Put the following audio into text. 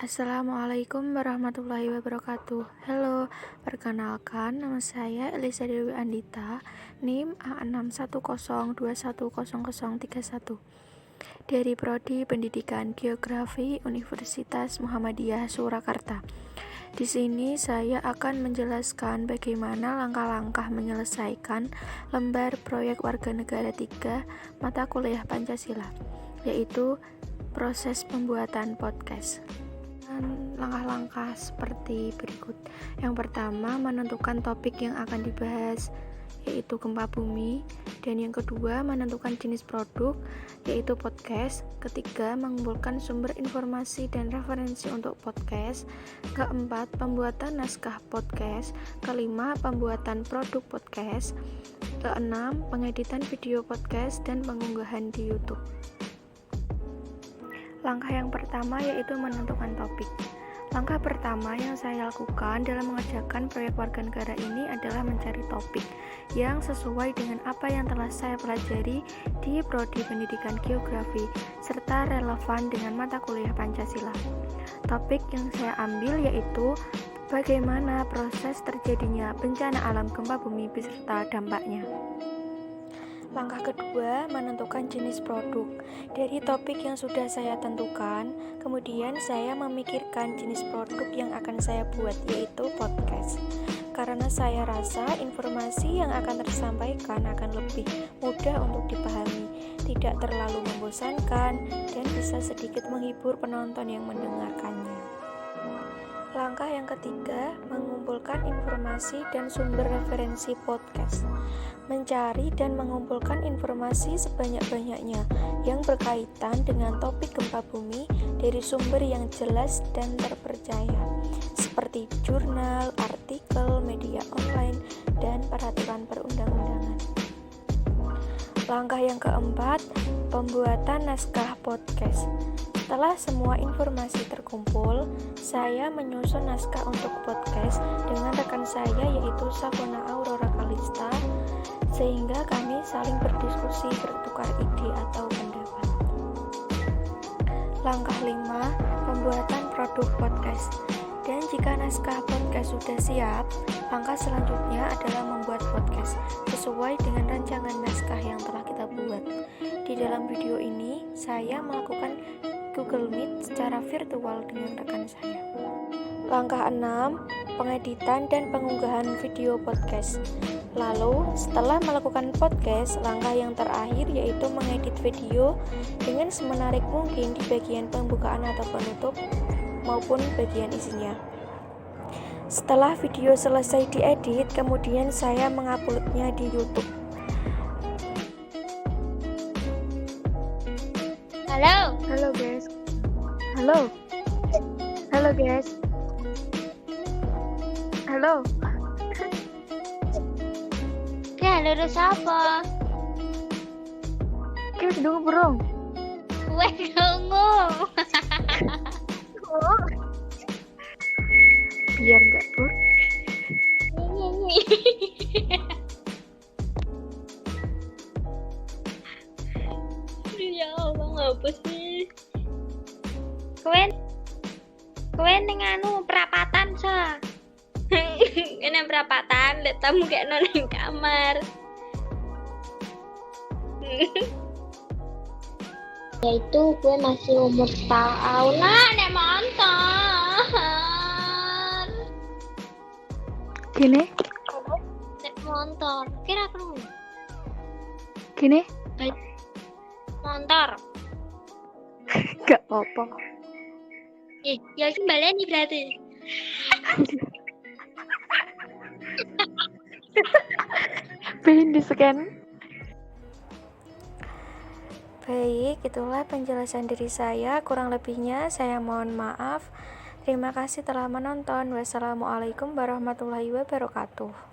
Assalamualaikum warahmatullahi wabarakatuh. Halo, perkenalkan nama saya Elisa Dewi Andita, NIM A6102100031 dari Prodi Pendidikan Geografi Universitas Muhammadiyah Surakarta. Di sini saya akan menjelaskan bagaimana langkah-langkah menyelesaikan lembar proyek warganegara 3 mata kuliah Pancasila, yaitu proses pembuatan podcast. Langkah-langkah seperti berikut. Yang pertama, menentukan topik yang akan dibahas, yaitu gempa bumi. Dan yang kedua, menentukan jenis produk, yaitu podcast. Ketiga, mengumpulkan sumber informasi dan referensi untuk podcast. Keempat, pembuatan naskah podcast. Kelima, pembuatan produk podcast. Keenam, pengeditan video podcast dan pengunggahan di YouTube. Langkah yang pertama yaitu menentukan topik. Langkah pertama yang saya lakukan dalam mengerjakan proyek warganegara ini adalah mencari topik yang sesuai dengan apa yang telah saya pelajari di Prodi Pendidikan Geografi serta relevan dengan mata kuliah Pancasila. Topik yang saya ambil yaitu bagaimana proses terjadinya bencana alam gempa bumi beserta dampaknya. Langkah kedua, menentukan jenis produk. Dari topik yang sudah saya tentukan, kemudian saya memikirkan jenis produk yang akan saya buat, yaitu podcast. Karena saya rasa informasi yang akan tersampaikan akan lebih mudah untuk dipahami, tidak terlalu membosankan, dan bisa sedikit menghibur penonton yang mendengarkannya. Langkah yang ketiga, mengumpulkan informasi dan sumber referensi podcast. Mencari dan mengumpulkan informasi sebanyak-banyaknya yang berkaitan dengan topik gempa bumi dari sumber yang jelas dan terpercaya, seperti jurnal, artikel, media online, dan peraturan perundang-undangan. Langkah yang keempat, pembuatan naskah podcast. Setelah semua informasi terkumpul, saya menyusun naskah untuk podcast dengan rekan saya yaitu Safona Aurora Kalista, sehingga kami saling berdiskusi, bertukar ide atau pendapat. Langkah 5, pembuatan produk podcast. Dan jika naskah podcast sudah siap, langkah selanjutnya adalah membuat podcast sesuai dengan rancangan naskah yang telah kita buat. Di dalam video ini, saya melakukan Google Meet secara virtual dengan rekan saya. Langkah 6, pengeditan dan pengunggahan video podcast. Lalu, setelah melakukan podcast, langkah yang terakhir yaitu mengedit video dengan semenarik mungkin di bagian pembukaan atau penutup maupun bagian isinya. Setelah video selesai diedit, kemudian saya menguploadnya di YouTube. Halo guys. Halo guys. Halo. Halo siapa? Kita sedang burung. Kue dungu. Biar enggak bur. Ya Allah, ngapa sih? Kue ning anu perapatan sa. Ini perapatan, lihat tamu kayak nong kamar. Yaitu gue masih umur setahun. Nah, nek motor. Gini. Nek motor. Kira perlu. Gini. Motor. Gak apa-apa. Ya baleni berarti. Pengen di-scan. Baik, itulah penjelasan diri saya. Kurang lebihnya saya mohon maaf. Terima kasih telah menonton. Wassalamualaikum warahmatullahi wabarakatuh.